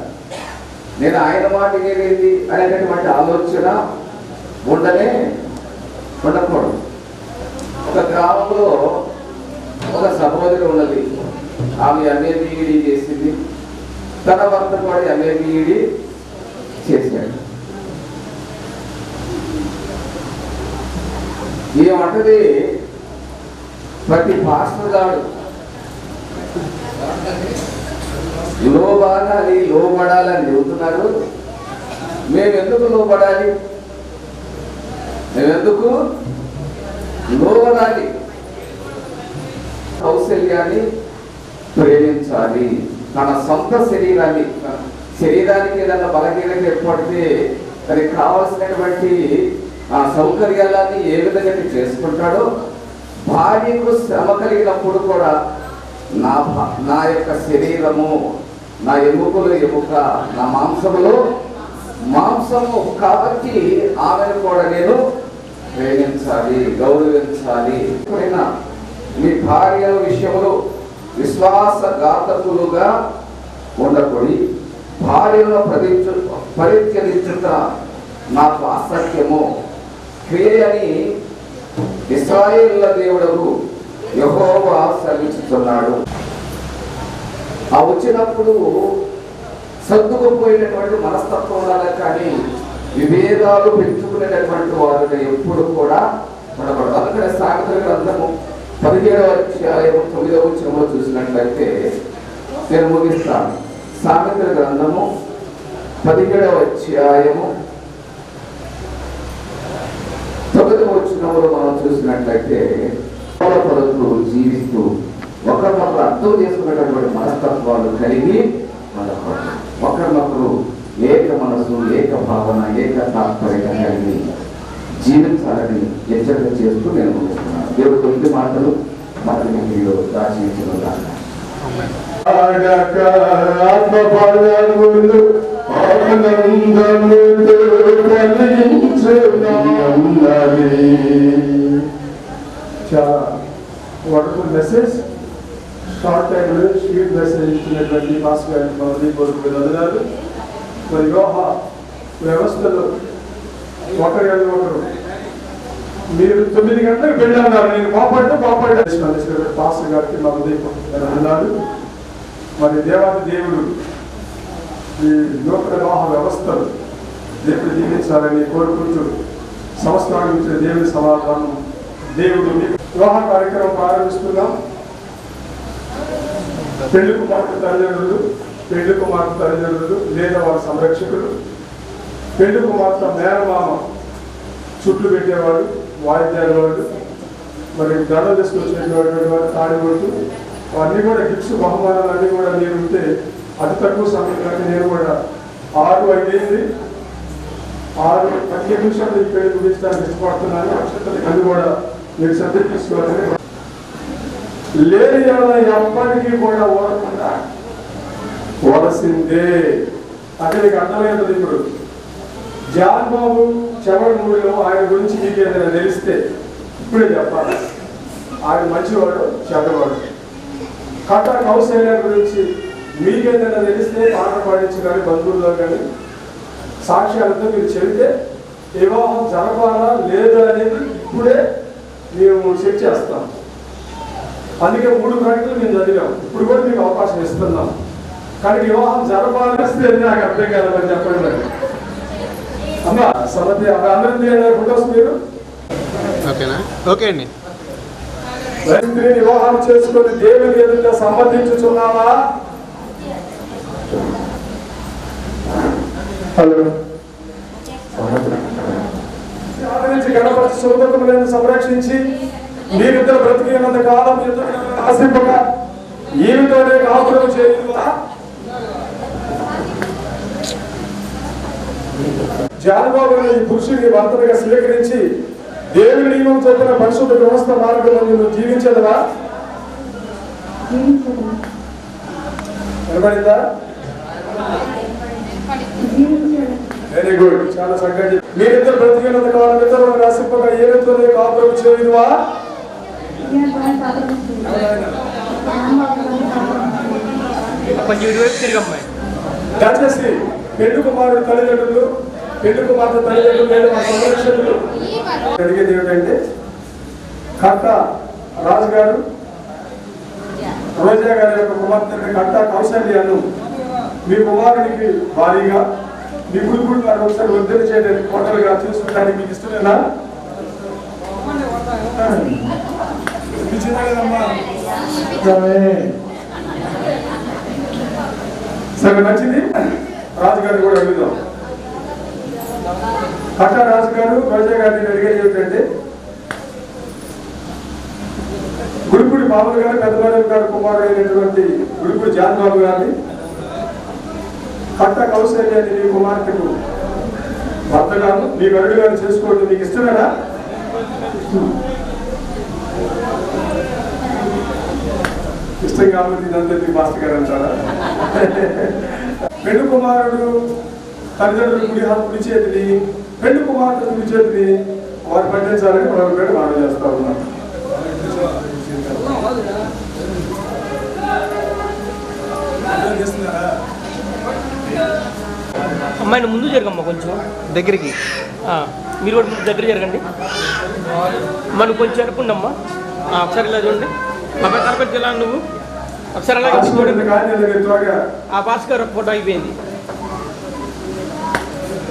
S12: నేను ఆయన మాట ఏది అనేటటువంటి ఆలోచన ఉండకూడదు. ఒక గ్రామంలో ఒక సహోదరి ఉన్నది. ఆమె ఎంఏబిఈడి చేసింది. తన భర్త కూడా ఎంఏబిఈడి చేశాడు. ఏమంటది, ప్రతి పాస్టర్ గాడు లోబడాలని చెబుతున్నారు. మేమెందుకు లోబడాలి? మేమెందుకు లోబడాలి? కౌశల్యాన్ని ప్రేమించాలి. తన సొంత శరీరానికి ఏదైనా బలహీనత ఏర్పడితే దానికి కావలసినటువంటి ఆ సౌకర్యాలన్నీ ఏ విధంగా చేసుకుంటాడో భార్యకు శ్రమ కలిగినప్పుడు కూడా నా యొక్క శరీరము, నా ఎముకలు ఎముక, నా మాంసములో మాంసము కాబట్టి ఆమెను కూడా నేను ప్రేమించాలి, గౌరవించాలి. ఎప్పుడైనా మీ భార్య విషయంలో విశ్వాసఘాతకులుగా ఉండకూడి భార్యను పరిత్యజించుట నాకు అసత్యము క్రియ అని ఇశ్రాయేలుల దేవుడకు యెహోవా సెలవిస్తున్నాడు. ఆ వచ్చినప్పుడు సర్దుకుపోయినటువంటి మనస్తత్వం ఉండాలి, కానీ విభేదాలు పెంచుకునేటటువంటి వారు ఎప్పుడు కూడా ఉండకూడదు. అందుకనే సామెతల గ్రంథము 17వ అధ్యాయము 9వ వచనంలో చూసినట్లయితే నేను ముగిస్తాను. సామెతల గ్రంథము 17వ అధ్యాయము 9వ వచనంలో మనం చూసినట్లయితే కొరకు జీవిస్తూ ఒకరినొకరు అర్థం చేసుకునేటటువంటి మనస్తత్వాలు కలిగి ఉండకూడదు. ఒకరినొకరు ఏక మనసు, ఏక భావన, ఏక తాత్పర్యం కలిగి జీవించాలని హెచ్చరిక చేస్తూ నేను ముగిస్తున్నాను. దేవుడు 9 మాటలు మనల్ని మీరు దాచించుకున్నాను.
S10: ఆత్మపాదములు ఆనందముతో కలిగించున్నది. చాలా వండర్ఫుల్ మెసేజ్, షార్ట్ టైంలో స్వీట్ మెసేజ్ ఇచ్చినటువంటి మాస్టర్ గారి కొరకు వందనాలు. మరి వివాహ వ్యవస్థలో ఒకరు మీరు 9 గంటలకు వెళ్ళన్నారు, నేను పాపడ్డా పాస్టర్ గారికి మా వందనాలు. మరి దేవాది దేవుడు ఈ నూతన వివాహ వ్యవస్థలు దేవుడు దీవించాలని కోరుకుంటూ సంవత్సరాల నుంచి దేవుడి సమాధానం దేవుడు వివాహ కార్యక్రమం ప్రారంభిస్తున్నాం. పెళ్లి కుమార్తె తల్లిదండ్రులు లేదా వారి సంరక్షకులు, పెళ్లి కుమార్తె మేనమామ, చుట్లు పెట్టేవాడు, వాయిద్యాల వాళ్ళు, మరి దండలు తీసుకొచ్చేటువంటి వారు, తాడిబొట్టు, అన్నీ కూడా గిఫ్ట్స్ బహుమానాలు అన్నీ కూడా నేను ఉంటే అతి తక్కువ సమయంలో నేను కూడా 6-5 అయింది, 6-15 నిమిషాలు ఈ పెళ్లి ముగించడానికి ఇష్టపడుతున్నాను. అది కూడా మీరు శ్రద్ధ తీసుకోవాలని లేని ఎప్పటికీ కూడా ఓడకుండా ఓడసిందే. అక్కడికి అర్థమైనది. ఇప్పుడు జాన్ బాబు చెవడమూడిలో ఆయన గురించి మీకు ఏదైనా తెలిస్తే ఇప్పుడే చెప్పాలి. ఆయన మంచివాడు, చెడ్డవాడు. కథా కౌశల్య గురించి మీకేదైనా తెలిస్తే పాట పాడించి కానీ బంధువుల్లో కానీ సాక్ష్యాలతో మీరు చెబితే వివాహం జరపాలా లేదా అనేది ఇప్పుడే మేము చెక్ చేస్తాం. అందుకే 3 ప్రకటనలు మేము చదివాం. ఇప్పుడు కూడా మీకు అవకాశం ఇస్తున్నాం. కానీ వివాహం జరపాలిస్తే నాకు అర్థం కాదని చెప్పండి. మరి అమ్మా సమతి అందరూ ఫొటోస్ మీరు
S13: ఓకే అండి.
S10: స్త్రీని వివాహం చేసుకుని దేవుని ఎదుట సంబంధించుచున్నావా? హలో, ఆదరించి గణపతి సోదరులను సంరక్షించి మీరిద్దరు బ్రతికినంత కాలం ఆశింపగా ఈమెతోనే కాపురం చేయుదువా? జానుబాబుని ఈ పురుషుని భర్తగా స్వీకరించి దేవుని నియమం చొప్పున పరిశుద్ధ వ్యవస్థ మార్గంలో నువ్వు జీవించదవా? వినబడిందా? వెరీ గుడ్, చాలా చక్కగా. మీరిద్దరు బ్రతికినంత కాలం ఇద్దరు రాసిప్పగా ఏమితోనే కాపురం చేయుదువా? దయచేసి పెళ్లి కుమారుడు తల్లిదండ్రులు, పెళ్లి కుమార్తె తల్లిదండ్రులు లేదా మా సంరక్షకులు అడిగేది ఏమిటంటే, కట్ట రాజు గారు రోజా గారి యొక్క కుమార్తె కట్ట కౌశల్యాన్ని మీ కుమారుడికి భారీగా మీ గురుకుడు గారు ఒకసారి వద్దలు చేయడానికి కోటలుగా చూసుకోవడానికి మీకు ఇష్టమేనా? సరే, మంచిది. రాజుగారిని కూడా అడుగుదాం. కట్ట రాజు గారు రోజా గారిని అడిగేది ఏమిటంటే, గురుకుడి బాబు గారు పెద్దబాబు గారు కుమారుడు అయినటువంటి గురుకుడి జాన్ బాబు గారిని కట్ట కౌశల్యాన్ని మీ కుమార్తెకు భర్తగాను మీ వరుడు గారు చేసుకోవడం మీకు ఇష్టమేనా? ఇష్టం కాబట్టి ఇదంతా మీ మాస్టర్ గారు అంటారా? పెళ్లి కుమారుడు తల్లిదండ్రులు కుడి చేతిని, పెళ్లి కుమార్తె కుడి చేతిని వారు పట్టించాలని మనం కూడా మనం చేస్తా ఉన్నాం.
S13: అమ్మాయిని ముందు జరగమ్మా, కొంచెం దగ్గరికి. మీరు కూడా దగ్గర జరగండి. మనం కొంచెం అనుకున్నామ్మా. ఒకసారి ఇలా చూడండి. అబ్బాయి తలపెట్టి ఎలా నువ్వు ఒకసారి అలాగే చూడండి. ఆ భాస్కర్ ఫోటో అయిపోయింది.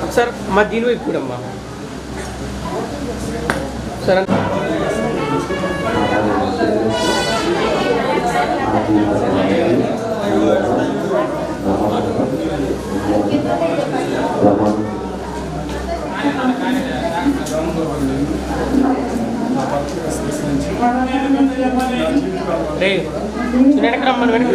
S13: ఒకసారి మా దీని వైపు చూడమ్మా. సరే, వెనక్కి రమ్మని వెనక్కి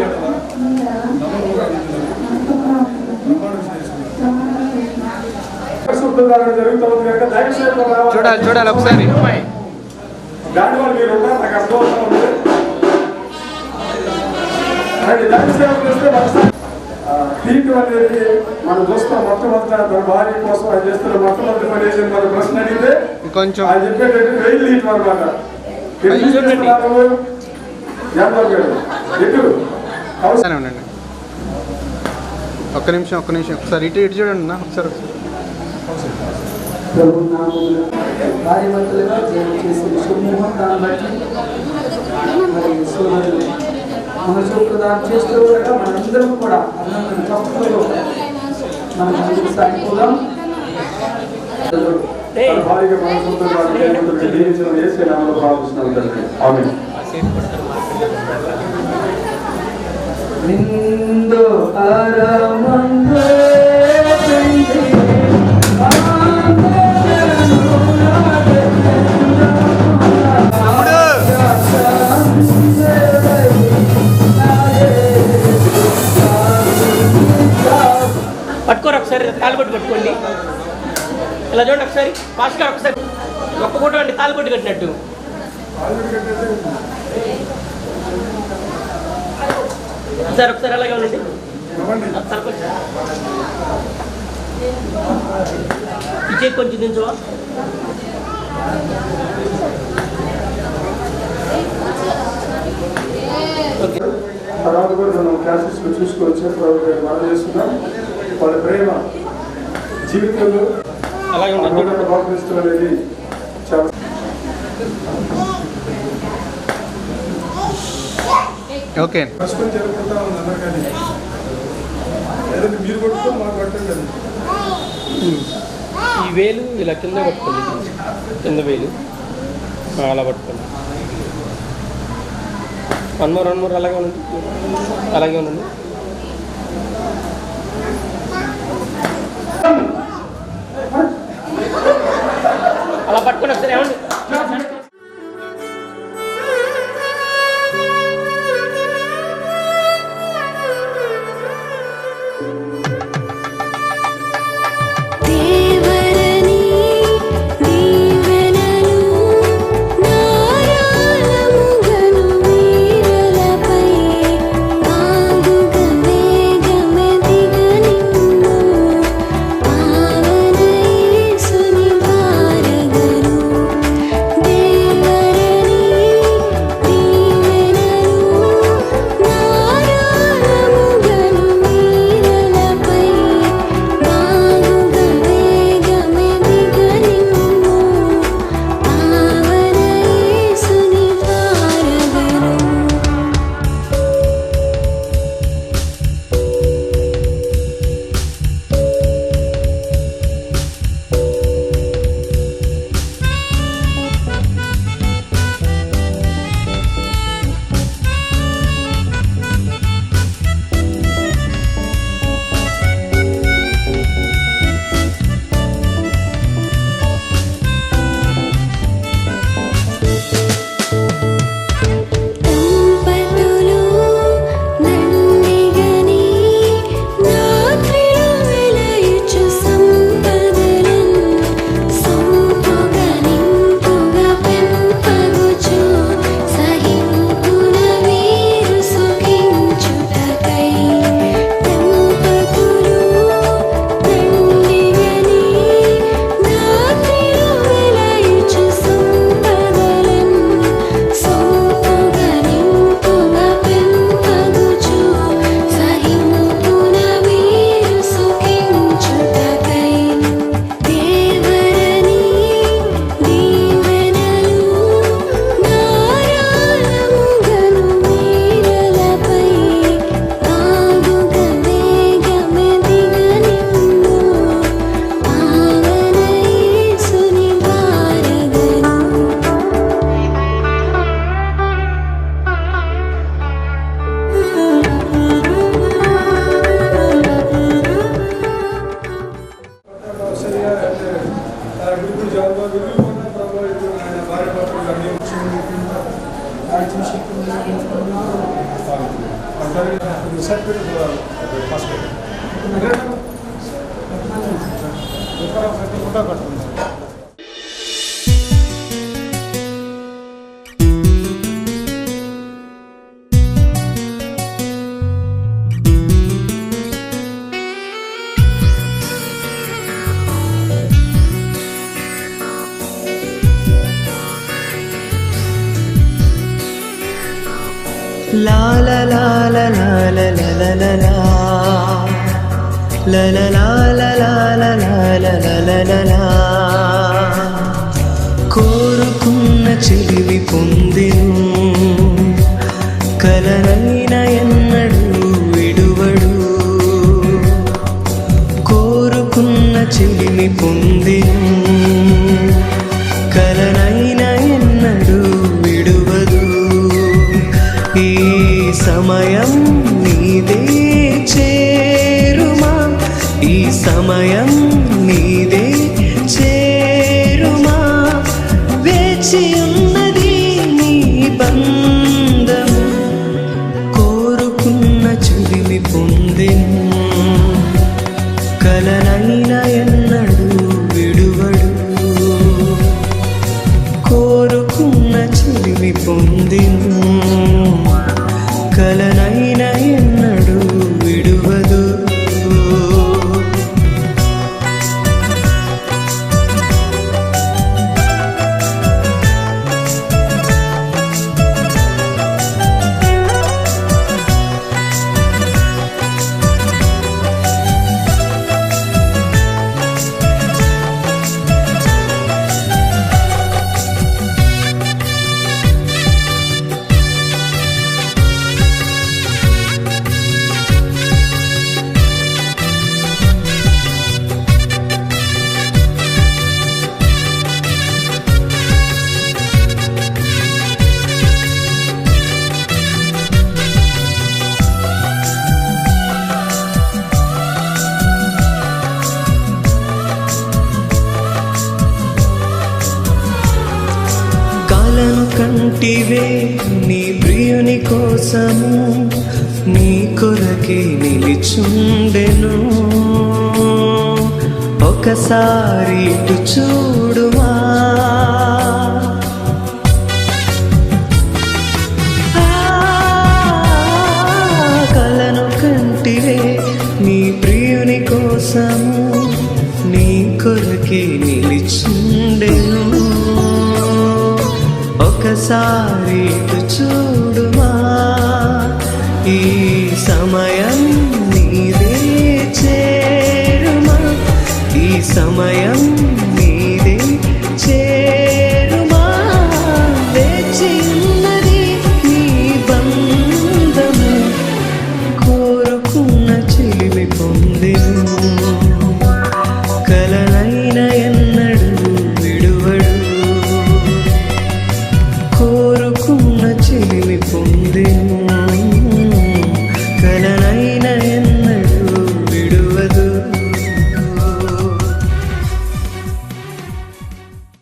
S10: చూడాలి
S13: ఒకసారి.
S10: దానివల్ల మీరు నాకు అర్థమవుతా ఉంది. ఆయన దైవ సేవకులు వస్తే తీటు అనేది మనం చూస్తాం. మొట్టమొదట మన భార్య కోసం ఆయన చేస్తున్న మొట్టమొదటి పని వేసి మన ప్రశ్న అడిగితే కొంచెం ఆయన చెప్పేటట్టు వెయిల్ తీయటం అనమాట.
S14: ఒక్క నిమిషం ఒకసారి ఇటు చూడండి నా ఒకసారి.
S11: భార్యవంతులుగా జీవనం చేసే శుభముహూర్తాన్ని బట్టి మరి సోదరులు మనసూప్రదానం చేస్తూ ఉండగా మనందరం కూడా అన్నం తప్పులు మనం ముందుకు సాగిపోదాం. నిందో అరమందే
S13: పట్టుకోరు ఒకసారి తాలిబొట్టు కట్టుకోండి. ఇలా చూడండి ఒకసారి ఫాస్ట్గా ఒకసారి ఒక్క పూట అండి తాలిబొట్టు కట్టినట్టు. సార్ ఒకసారి అలాగే ఉండండి. ఇచ్చే కొంచెం దించవా.
S10: తర్వాత కూడా మనం క్లాసెస్ చూసుకోవచ్చు. మనం చేస్తున్నాం వాళ్ళ ప్రేమ జీవితంలో భాగవహిస్తూ అనేది చాలా
S14: ఓకే.
S10: కష్టం జరుగుతుందా ఉంది అన్న, కానీ ఏదైనా మీరు కొట్టుకొని మాకు పట్టండి.
S13: ఈ వేలు ఇలా కింద పట్టుకోండి, కింద వేలు అలా పట్టుకోండి. వన్ మోర్ అలాగే ఉండండి, అలాగే ఉండండి. అలా పట్టుకోండి ఒకసారి. ఏమండి
S3: కోరుకున్న చెలిమి పొందెను కలనైన ఎన్నడూ విడువడు కోరుకున్న చెలిమి పొందెను కలనైన ఎన్నడూ విడువదు ఈ సమయం నీదే చేరుమా ఈ సమయం నీదే చేరుమా వేచి ఉన్నది నీ బంధము కోరుకున్న చెలిమి పొందెను కలనైన ఎన్నడూ విడువడు కోరుకున్న చెలిమి పొందెను కలనైన ఎన్నడూ విడువదు కంటివే నీ ప్రియుని కోసము నీ కొరకే నిలిచుండెను ఒకసారి ఇటు చూడుమా కలను కంటివే నీ ప్రియుని కోసము నీ కొరకే నిలిచుండెను ఒకసారి ఇటు చూడుమా ఈ సమయం నీదే చేరుమా ఈ సమయం నీదే చేరుమా వేచి ఉన్నది నీ బంధము కోరుకున్న చెలిమి పొందెను కలనైన ఎన్నడూ విడువడు కోరుకున్న చెలిమి పొందెను